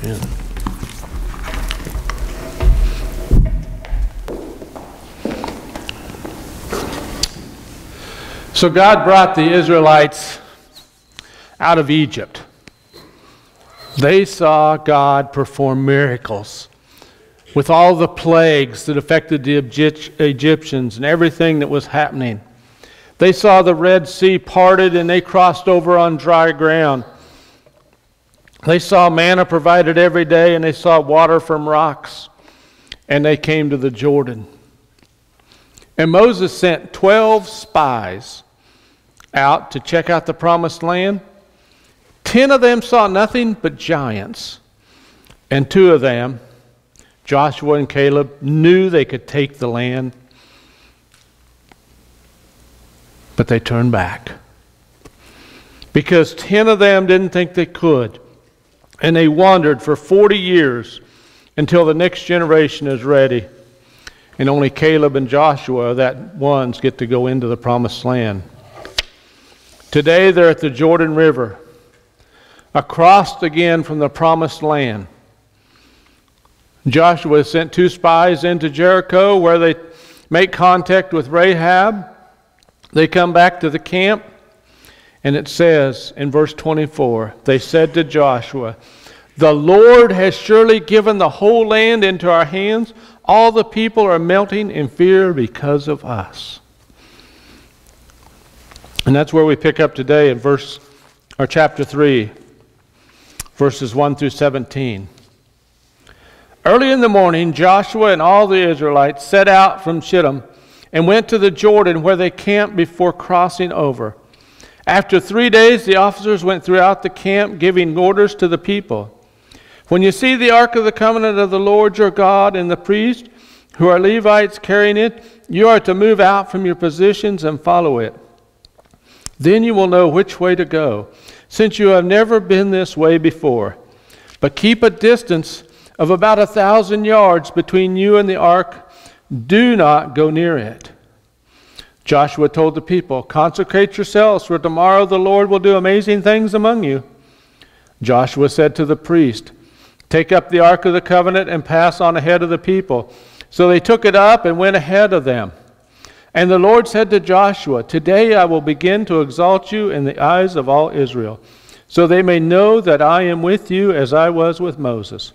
Amen. So God brought the Israelites out of Egypt. They saw God perform miracles with all the plagues that affected the Egyptians and everything that was happening. They saw the Red Sea parted and they crossed over on dry ground. They saw manna provided every day and they saw water from rocks. And they came to the Jordan. And Moses sent 12 spies out to check out the promised land. 10 of them saw nothing but giants. And 2 of them, Joshua and Caleb, knew they could take the land. But they turned back. Because 10 of them didn't think they could. And they wandered for 40 years until the next generation is ready. And only Caleb and Joshua, that ones, get to go into the promised land. Today they're at the Jordan River, across again from the promised land. Joshua sent 2 spies into Jericho where they make contact with Rahab. They come back to the camp, and it says in verse 24, they said to Joshua, "The Lord has surely given the whole land into our hands. All the people are melting in fear because of us." And that's where we pick up today in chapter 3, verses 1 through 17. Early in the morning, Joshua and all the Israelites set out from Shittim and went to the Jordan where they camped before crossing over. After 3 days, the officers went throughout the camp giving orders to the people. "When you see the ark of the covenant of the Lord your God and the priests who are Levites carrying it, you are to move out from your positions and follow it. Then you will know which way to go, since you have never been this way before. But keep a distance of about 1,000 yards between you and the ark. Do not go near it." Joshua told the people, "Consecrate yourselves, for tomorrow the Lord will do amazing things among you." Joshua said to the priest, "Take up the ark of the covenant and pass on ahead of the people." So they took it up and went ahead of them. And the Lord said to Joshua, "Today I will begin to exalt you in the eyes of all Israel, so they may know that I am with you as I was with Moses.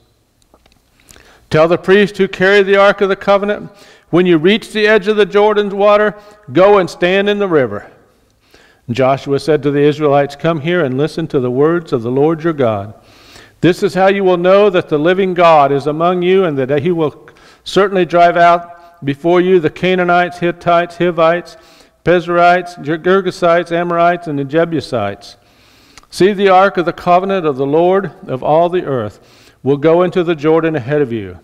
Tell the priest who carry the ark of the covenant, when you reach the edge of the Jordan's water, go and stand in the river." And Joshua said to the Israelites, "Come here and listen to the words of the Lord your God. This is how you will know that the living God is among you, and that he will certainly drive out before you the Canaanites, Hittites, Hivites, Perizzites, Girgashites, Amorites, and the Jebusites. See, the ark of the covenant of the Lord of all the earth will go into the Jordan ahead of you.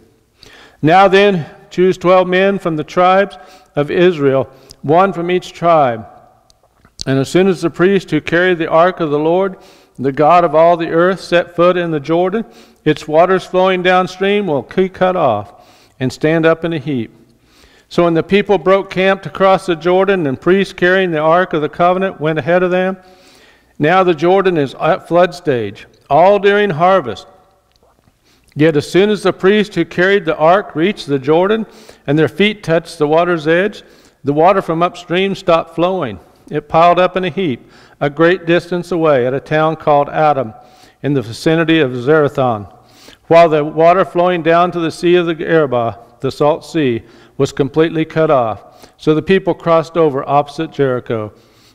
Now then, choose 12 men from the tribes of Israel, 1 from each tribe. And as soon as the priest who carried the ark of the Lord, the God of all the earth, set foot in the Jordan, its waters flowing downstream will be cut off and stand up in a heap." So when the people broke camp to cross the Jordan, and priests carrying the ark of the covenant went ahead of them, now the Jordan is at flood stage, all during harvest. Yet as soon as the priest who carried the ark reached the Jordan, and their feet touched the water's edge, the water from upstream stopped flowing. It piled up in a heap, a great distance away, at a town called Adam, in the vicinity of Zarethan, while the water flowing down to the sea of the Arabah, the salt sea, was completely cut off. So the people crossed over opposite Jericho.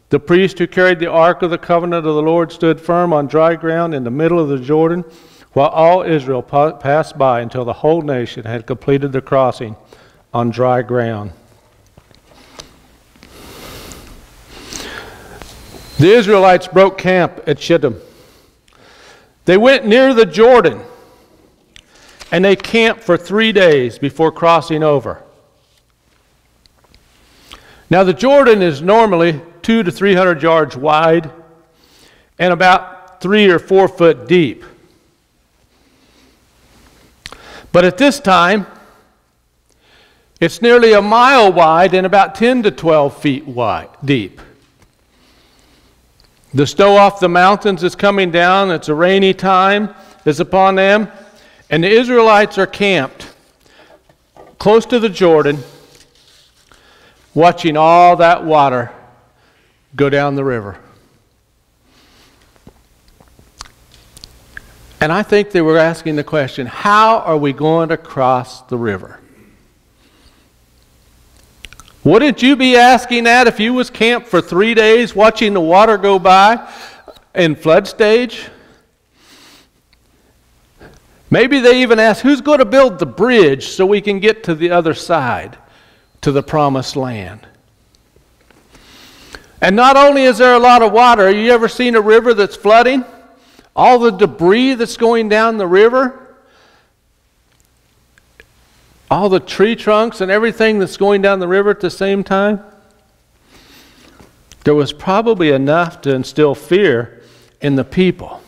The priest who carried the ark of the covenant of the Lord stood firm on dry ground in the middle of the Jordan, while all Israel passed by until the whole nation had completed the crossing on dry ground. The Israelites broke camp at Shittim. They went near the Jordan, and they camped for 3 days before crossing over. Now the Jordan is normally 200 to 300 yards wide and about 3 or 4 foot deep. But at this time, it's nearly a mile wide and about 10 to 12 feet deep. The snow off the mountains is coming down. It's a rainy time is upon them. And the Israelites are camped close to the Jordan, watching all that water go down the river. And I think they were asking the question, how are we going to cross the river? Wouldn't you be asking that if you was camped for 3 days watching the water go by in flood stage? Maybe they even asked, who's going to build the bridge so we can get to the other side, to the promised land? And not only is there a lot of water, have you ever seen a river that's flooding? All the debris that's going down the river, all the tree trunks and everything that's going down the river at the same time. There was probably enough to instill fear in the people.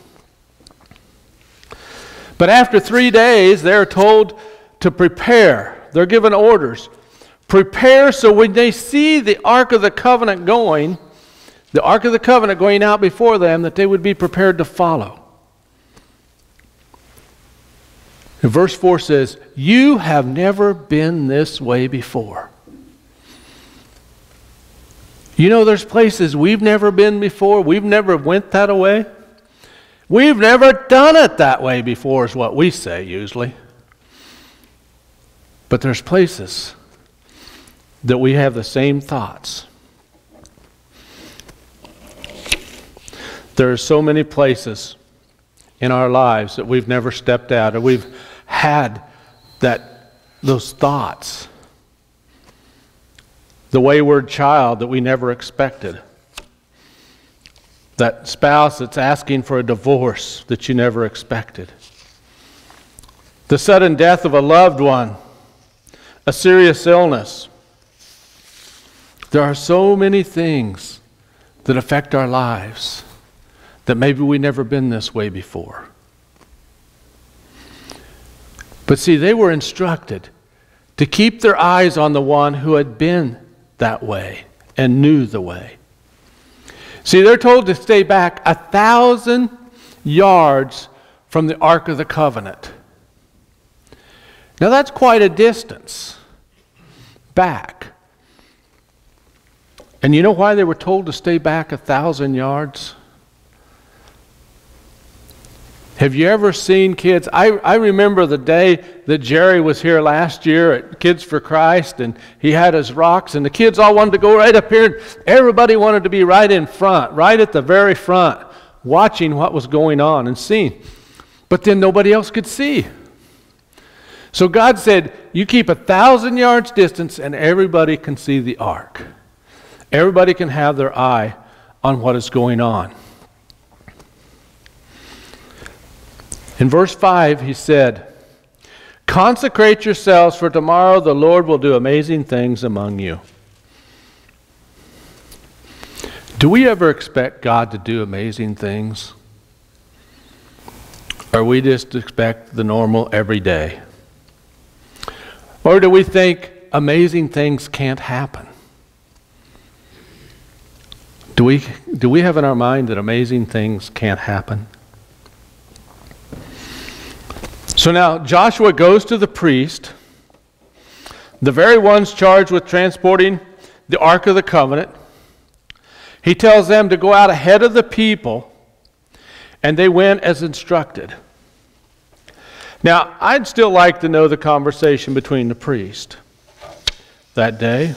But after 3 days, they're told to prepare. They're given orders. Prepare so when they see the Ark of the Covenant going, the Ark of the Covenant going out before them, that they would be prepared to follow. And verse 4 says, you have never been this way before. You know, there's places we've never been before. We've never went that way. We've never done it that way before is what we say usually. But there's places that we have the same thoughts. There are so many places in our lives that we've never stepped out, or we've had those thoughts. The wayward child that we never expected. That spouse that's asking for a divorce that you never expected. The sudden death of a loved one. A serious illness. There are so many things that affect our lives that maybe we've never been this way before. But see, they were instructed to keep their eyes on the one who had been that way and knew the way. See, they're told to stay back 1,000 yards from the Ark of the Covenant. Now that's quite a distance back. And you know why they were told to stay back 1,000 yards? Have you ever seen kids? I remember the day that Jerry was here last year at Kids for Christ, and he had his rocks, and the kids all wanted to go right up here, and everybody wanted to be right in front, right at the very front, watching what was going on and seeing. But then nobody else could see. So God said, you keep 1,000 yards distance, and everybody can see the ark. Everybody can have their eye on what is going on. In verse 5, he said, consecrate yourselves, for tomorrow the Lord will do amazing things among you. Do we ever expect God to do amazing things? Or we just expect the normal every day? Or do we think amazing things can't happen? Do we have in our mind that amazing things can't happen? So now Joshua goes to the priest, the very ones charged with transporting the Ark of the Covenant. He tells them to go out ahead of the people, and they went as instructed. Now, I'd still like to know the conversation between the priest that day,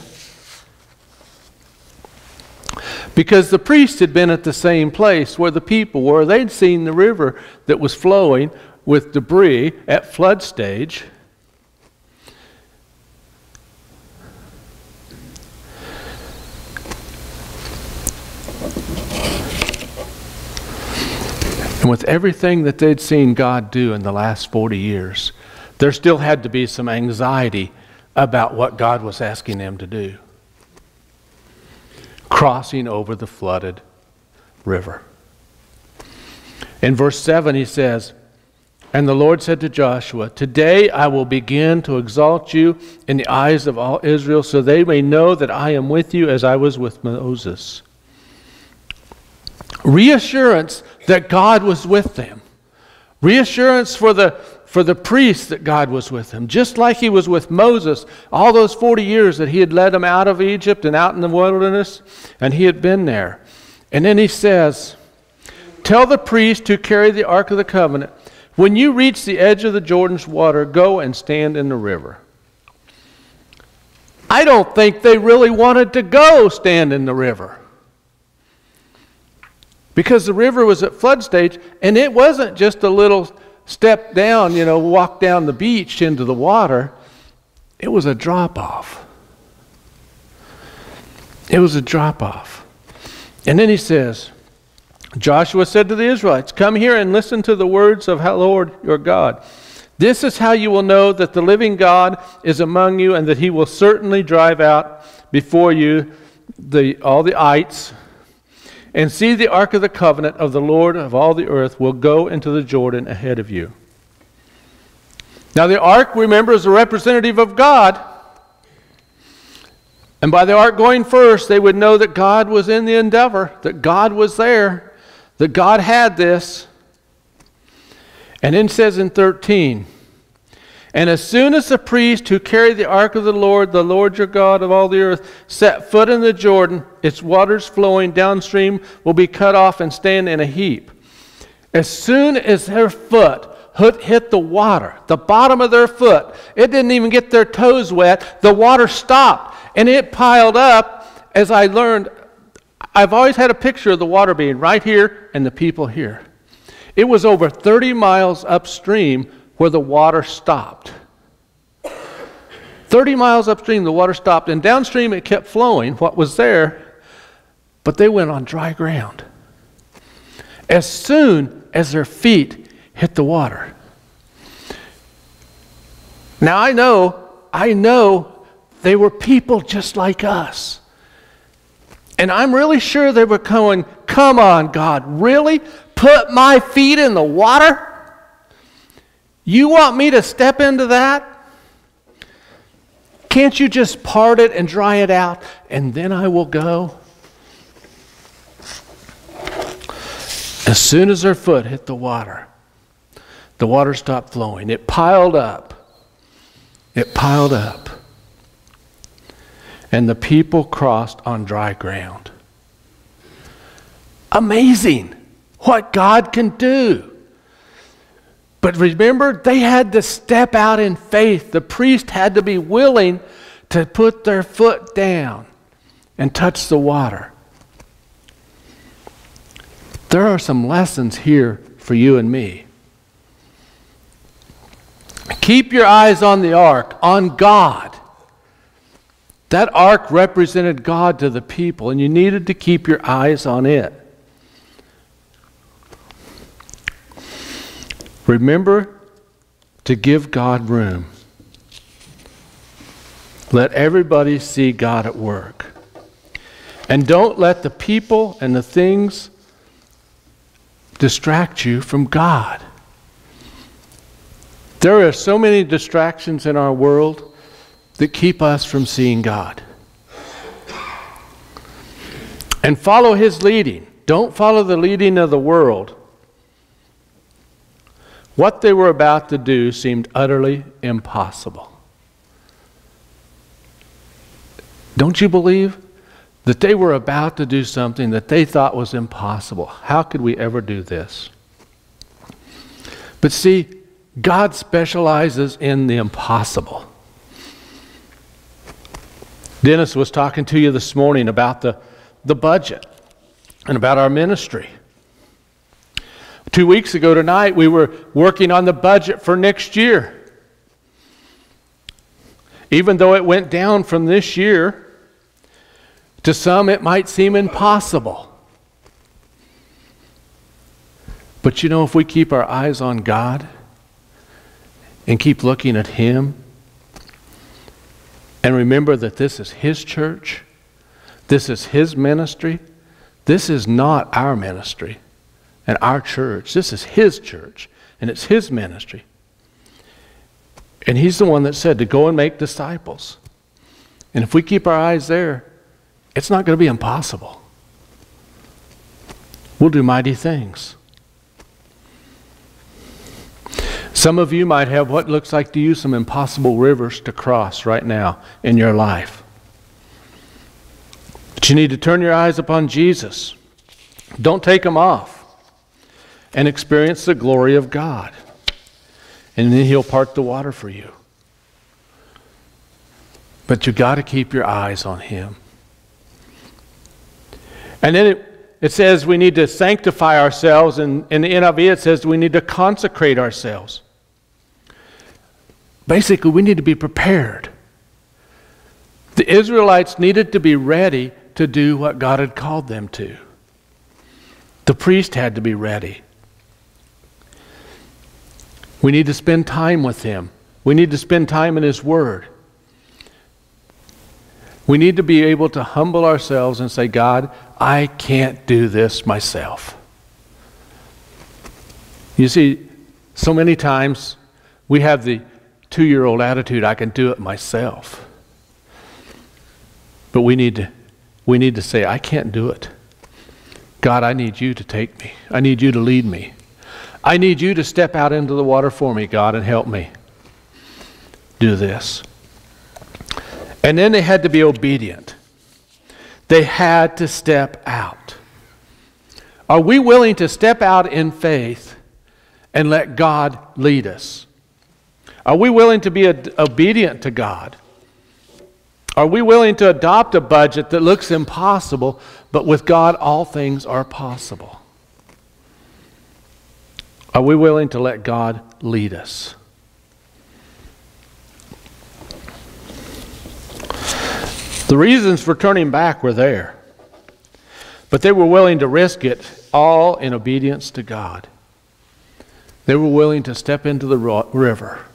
because the priest had been at the same place where the people were. They'd seen the river that was flowing with debris at flood stage. And with everything that they'd seen God do in the last 40 years, there still had to be some anxiety about what God was asking them to do. Crossing over the flooded river. In verse 7 he says, and the Lord said to Joshua, today I will begin to exalt you in the eyes of all Israel, so they may know that I am with you as I was with Moses. Reassurance that God was with them. Reassurance for the for the priests that God was with him, just like he was with Moses all those 40 years that he had led them out of Egypt and out in the wilderness, and he had been there. And then he says, tell the priest who carry the Ark of the Covenant, when you reach the edge of the Jordan's water, go and stand in the river. I don't think they really wanted to go stand in the river, because the river was at flood stage, and it wasn't just a little step down, walk down the beach into the water. It was a drop-off. It was a drop-off. And then he says, Joshua said to the Israelites, come here and listen to the words of the Lord your God. This is how you will know that the living God is among you, and that he will certainly drive out before you all the ites. And see, the Ark of the Covenant of the Lord of all the earth will go into the Jordan ahead of you. Now the Ark, remember, is a representative of God. And by the Ark going first, they would know that God was in the endeavor, that God was there, that God had this. And then it says in 13, and as soon as the priest who carried the Ark of the Lord your God of all the earth, set foot in the Jordan, its waters flowing downstream will be cut off and stand in a heap. As soon as their foot hit the water, the bottom of their foot, it didn't even get their toes wet, the water stopped, and it piled up. As I learned, I've always had a picture of the water being right here and the people here. It was over 30 miles upstream where the water stopped. 30 miles upstream, the water stopped, and downstream it kept flowing, what was there, but they went on dry ground as soon as their feet hit the water. Now I know they were people just like us. And I'm really sure they were going, come on, God, really? Put my feet in the water? You want me to step into that? Can't you just part it and dry it out, and then I will go? As soon as their foot hit the water stopped flowing. It piled up. It piled up. And the people crossed on dry ground. Amazing what God can do. But remember, they had to step out in faith. The priest had to be willing to put their foot down and touch the water. There are some lessons here for you and me. Keep your eyes on the ark, on God. That ark represented God to the people, and you needed to keep your eyes on it. Remember to give God room. Let everybody see God at work. And don't let the people and the things distract you from God. There are so many distractions in our world that keep us from seeing God. And follow His leading. Don't follow the leading of the world. What they were about to do seemed utterly impossible. Don't you believe that they were about to do something that they thought was impossible? How could we ever do this? But see, God specializes in the impossible. Dennis was talking to you this morning about the budget and about our ministry. 2 weeks ago tonight, we were working on the budget for next year. Even though it went down from this year, to some it might seem impossible. But you know, if we keep our eyes on God and keep looking at Him, and remember that this is His church, this is His ministry, this is not our ministry and our church. This is His church, and it's His ministry. And He's the one that said to go and make disciples. And if we keep our eyes there, it's not going to be impossible. We'll do mighty things. Some of you might have what looks like to you some impossible rivers to cross right now in your life. But you need to turn your eyes upon Jesus. Don't take them off. And experience the glory of God. And then He'll part the water for you. But you got to keep your eyes on Him. And then it says we need to sanctify ourselves. And in the NIV it says we need to consecrate ourselves. Basically, we need to be prepared. The Israelites needed to be ready to do what God had called them to. The priest had to be ready. We need to spend time with Him. We need to spend time in His Word. We need to be able to humble ourselves and say, God, I can't do this myself. You see, so many times we have the 2-year-old attitude, I can do it myself. But we need to say, I can't do it. God, I need you to take me. I need you to lead me. I need you to step out into the water for me, God, and help me do this. And then they had to be obedient. They had to step out. Are we willing to step out in faith and let God lead us? Are we willing to be obedient to God? Are we willing to adopt a budget that looks impossible, but with God all things are possible? Are we willing to let God lead us? The reasons for turning back were there, but they were willing to risk it all in obedience to God. They were willing to step into the river.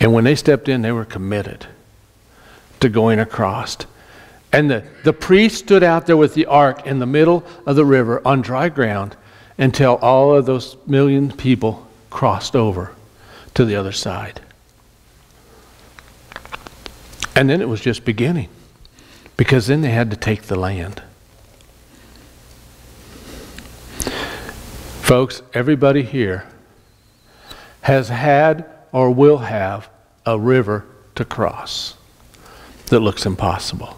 And when they stepped in, they were committed to going across. And the priest stood out there with the ark in the middle of the river on dry ground until all of those million people crossed over to the other side. And then it was just beginning, because then they had to take the land. Folks, everybody here has had or will have a river to cross that looks impossible.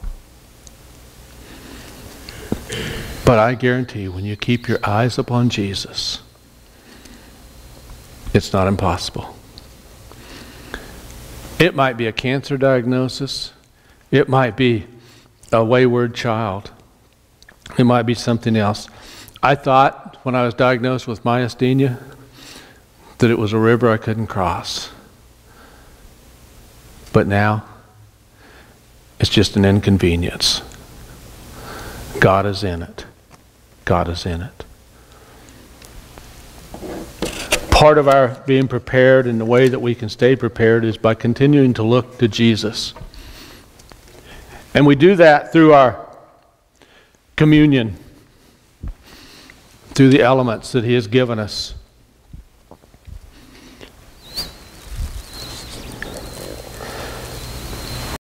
But I guarantee you, when you keep your eyes upon Jesus, it's not impossible. It might be a cancer diagnosis. It might be a wayward child. It might be something else. I thought when I was diagnosed with myasthenia that it was a river I couldn't cross. But now, it's just an inconvenience. God is in it. God is in it. Part of our being prepared and the way that we can stay prepared is by continuing to look to Jesus. And we do that through our communion, through the elements that He has given us.